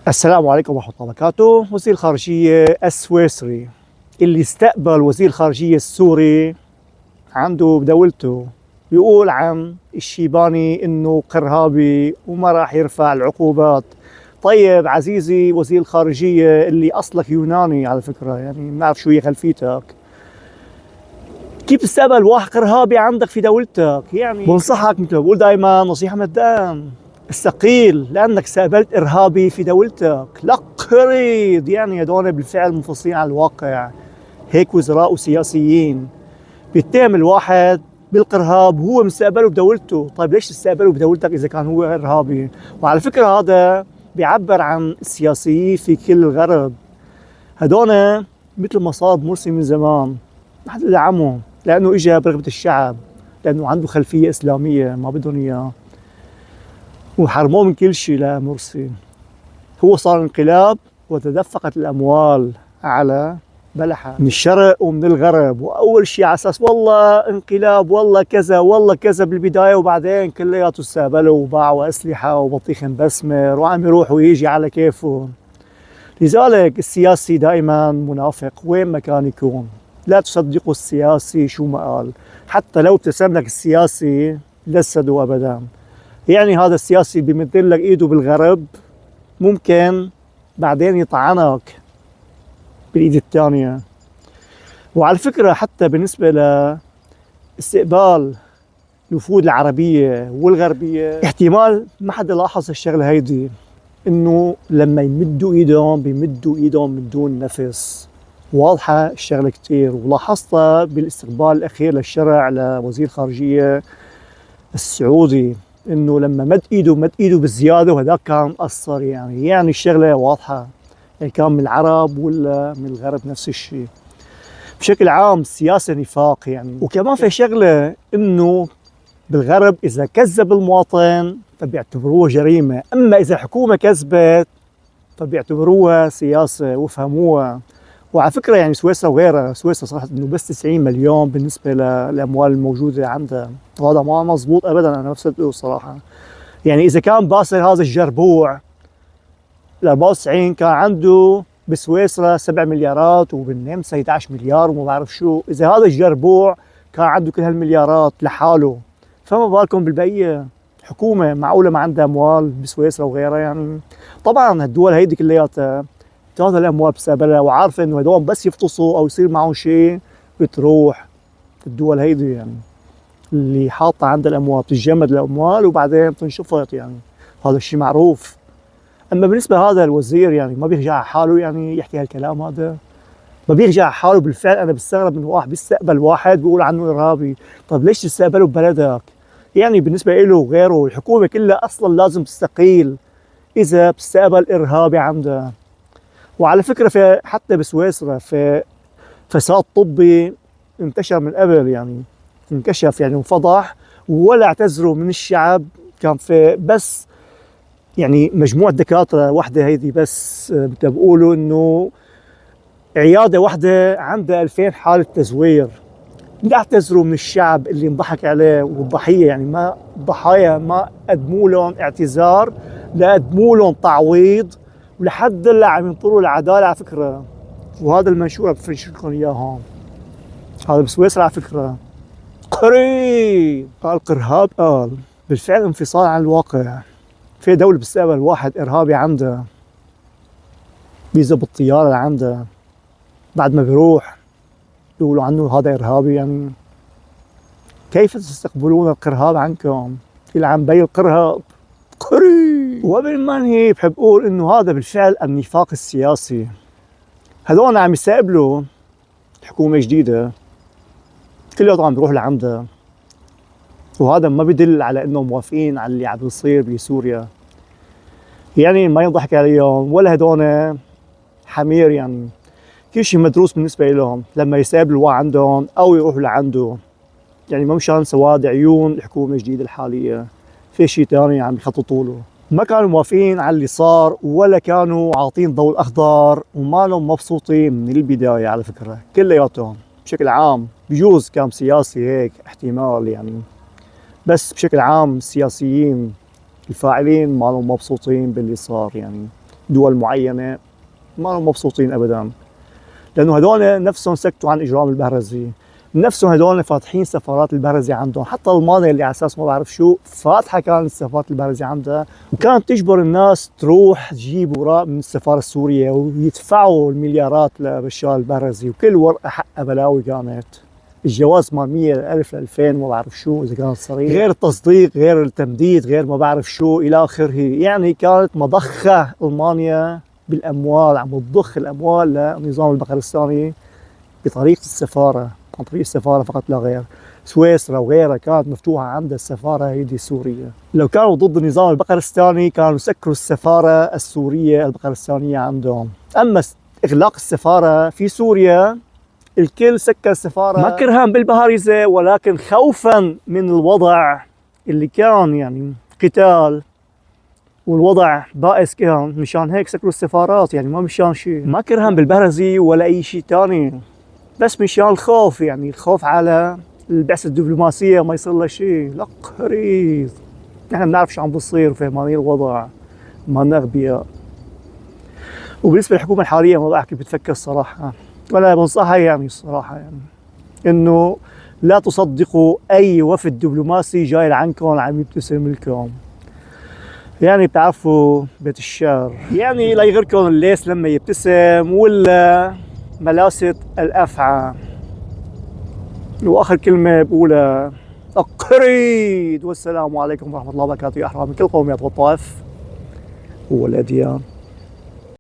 السلام عليكم ورحمة الله وبركاته. وزير الخارجية السويسري اللي استقبل وزير الخارجية السوري عنده بدولته بيقول عن الشيباني انه قرهابي وما راح يرفع العقوبات. طيب عزيزي وزير الخارجية اللي اصلك يوناني على فكرة، يعني ما بعرف شو هي خلفيتك، كيف تستقبل واحد قرهابي عندك في دولتك؟ يعني بنصحك مثل ما بقول دائما نصيحة من الدقن، استقيل لانك استقبلت ارهابي في دولتك. لا قريض، يعني هدول بالفعل منفصلين عن الواقع. هيك وزراء وسياسيين بيتهم الواحد بالقرهاب وهو مستقبله بدولته. طيب ليش تستقبله بدولتك اذا كان هو ارهابي؟ وعلى فكرة هذا بيعبر عن السياسيين في كل الغرب. هدول مثل ما صار مرسي من زمان، ما حدا دعمه لانه اجى برغبة الشعب، لانه عنده خلفية اسلامية ما بدهم اياه، وحرموه من كل شيء. لمرسي هو صار انقلاب وتدفقت الاموال على بلحة من الشرق ومن الغرب، واول شيء على اساس والله انقلاب والله كذا والله كذا بالبدايه، وبعدين كلياته استقبلوا وباعوا اسلحه وبطيخ مبسمر وعم يروح ويجي على كيفه. لذلك السياسي دائما منافق وين ما كان يكون. لا تصدقوا السياسي شو ما قال، حتى لو ابتسم لك السياسي لا تصدقوا ابدا. يعني هذا السياسي بيمد لك ايده بالغرب، ممكن بعدين يطعنك بالايد الثانيه. وعلى فكره حتى بالنسبه لاستقبال الوفود العربيه والغربيه، احتمال ما حدا لاحظ الشغله هيدي، انه لما يمدوا ايدهم بيمدوا ايدهم من دون نفس. واضحه الشغله كثير، ولاحظتها بالاستقبال الاخير للشرع لوزير الخارجيه السعودي، انه لما مد ايده بالزياده وهذاك كان مقصر. يعني الشغله واضحه، يعني كان من العرب ولا من الغرب نفس الشيء. بشكل عام السياسه نفاق يعني. وكمان في شغله انه بالغرب اذا كذب المواطن فبيعتبروها جريمه، اما اذا الحكومه كذبت فبيعتبروها سياسه وفهموها. وعلى فكره يعني سويسرا وغيرها، سويسرا صارت انه بس 90 مليون بالنسبه للاموال الموجوده عندها، وهذا ما مزبوط ابدا. انا ما بصدقه الصراحه. يعني اذا كان باسل هذا الجربوع ال 94 كان عنده بسويسرا 7 مليارات وبالنمسا 11 مليار وما بعرف شو، اذا هذا الجربوع كان عنده كل هالمليارات لحاله، فما بالكم بالبقيه. حكومه معقوله ما عندها اموال بسويسرا وغيرها؟ يعني طبعا الدول هيدي كلياتها بتاخذ الاموال بتستقبلها وعارفه انه هدول بس يفطسوا او يصير معهم شيء بتروح. الدول هيدي يعني اللي حاطه عندها الاموال بتتجمد الاموال وبعدين بتنشفط، يعني هذا الشيء معروف. اما بالنسبه لهذا الوزير يعني ما بيرجع على حاله، يعني يحكي هالكلام هذا ما بيرجع على حاله. بالفعل انا بستغرب من واحد بيستقبل واحد بيقول عنه ارهابي. طيب ليش تستقبله ببلدك؟ يعني بالنسبه له وغيره الحكومه كلها اصلا لازم تستقيل اذا بتستقبل ارهابي عندها. وعلى فكره في حتى بسويسرا في فساد طبي انتشر من قبل، يعني انكشف يعني وفضح، ولا اعتذروا من الشعب. كان في بس يعني مجموعة دكاترة واحدة هيدي بس بتقولوا انه عيادة واحدة عندها 2000 حالة تزوير. لا اعتذروا من الشعب اللي انضحك عليه والضحية، يعني ما الضحايا ما قدموا لهم اعتذار، لا قدموا لهم تعويض، ولحد هلا عم ينطروا العدالة على فكرة. وهذا المنشور بفرش لكم اياه هون، هذا بسويسرا على فكرة. قريب قال قرهاب، قال بالفعل انفصال عن الواقع. في دولة بتستقبل واحد إرهابي عندها فيزا بالطيارة اللي عندها، بعد ما بيروح بيقولوا عنه هذا إرهابي؟ يعني كيف تستقبلون القرهاب عنكم؟ اللي عم بي القرهاب قريب. وقبل ما انهي بحب اقول انه هذا بالفعل النفاق السياسي. هذول عم يستقبلوا حكومة جديدة كلهم عم بيروحوا لعندها، وهذا ما بدل على انهم موافقين على اللي عم بيصير بسوريا. يعني ما ينضحك عليهم ولا هدول حمير، يعني كل شيء مدروس بالنسبة لهم لما يستقبلوا واحد عندهم أو يروحوا لعنده. يعني ما مشان سواد عيون الحكومة الجديدة الحالية، في شيء ثاني عم يخططوا له. ما كانوا موافقين على اللي صار ولا كانوا عاطين ضوء الأخضر، وما لهم مبسوطين من البداية على فكرة كلياتهم. بشكل عام بجوز كان سياسي هيك احتمال يعني، بس بشكل عام السياسيين الفاعلين ما لهم مبسوطين باللي صار يعني. دول معينة ما هم مبسوطين أبدا، لأنه هدول نفسهم سكتوا عن إجرام البهرزي، نفسهم هدول فاتحين سفارات البهرزي عندهم، حتى ألمانيا اللي على أساس ما بعرف شو فاتحة كانت سفارات البهرزي عندها، وكانت تجبر الناس تروح تجيب وراء من السفارة السورية ويدفعوا المليارات لبشار البهرزي، وكل ورقة حقها بلاوي كانت. الجواز ما 100,000 ل 2000 ما بعرف شو إذا كانت صريح، غير التصديق غير التمديد غير ما بعرف شو إلى آخره. يعني كانت مضخة ألمانيا بالأموال، عم تضخ الأموال للنظام البقرستاني بطريقة السفارة، عن طريق السفارة فقط لا غير. سويسرا وغيرها كانت مفتوحة عند السفارة هيدي سوريا. لو كانوا ضد النظام البقرستاني كانوا سكروا السفارة السورية البقرستانية عندهم. أما إغلاق السفارة في سوريا، الكل سكر السفارة ما كرها بالبهارزة، ولكن خوفا من الوضع اللي كان يعني قتال والوضع بائس كان، مشان هيك سكروا السفارات، يعني ما مشان شيء، ما كرها بالبهرزي ولا أي شيء تاني، بس مشان الخوف، يعني الخوف على البعثة الدبلوماسية ما يصير لها شيء. لا قريض، نحن بنعرف شو عم بصير وفهمانين الوضع، ما أغبياء. وبالنسبة للحكومة الحالية ما بحكي بتفكر الصراحة، ولا بنصحها يعني الصراحة، يعني إنه لا تصدقوا أي وفد دبلوماسي جاي لعنكم عم يبتسم لكم. يعني بتعرفوا بيت الشعر، يعني لا يغركم الليث لما يبتسم ولا ملاسة الأفعى. وآخر كلمة بقولها أقريد، والسلام عليكم ورحمة الله وبركاته يا أحرار من كل قوميات والطائف والأديان.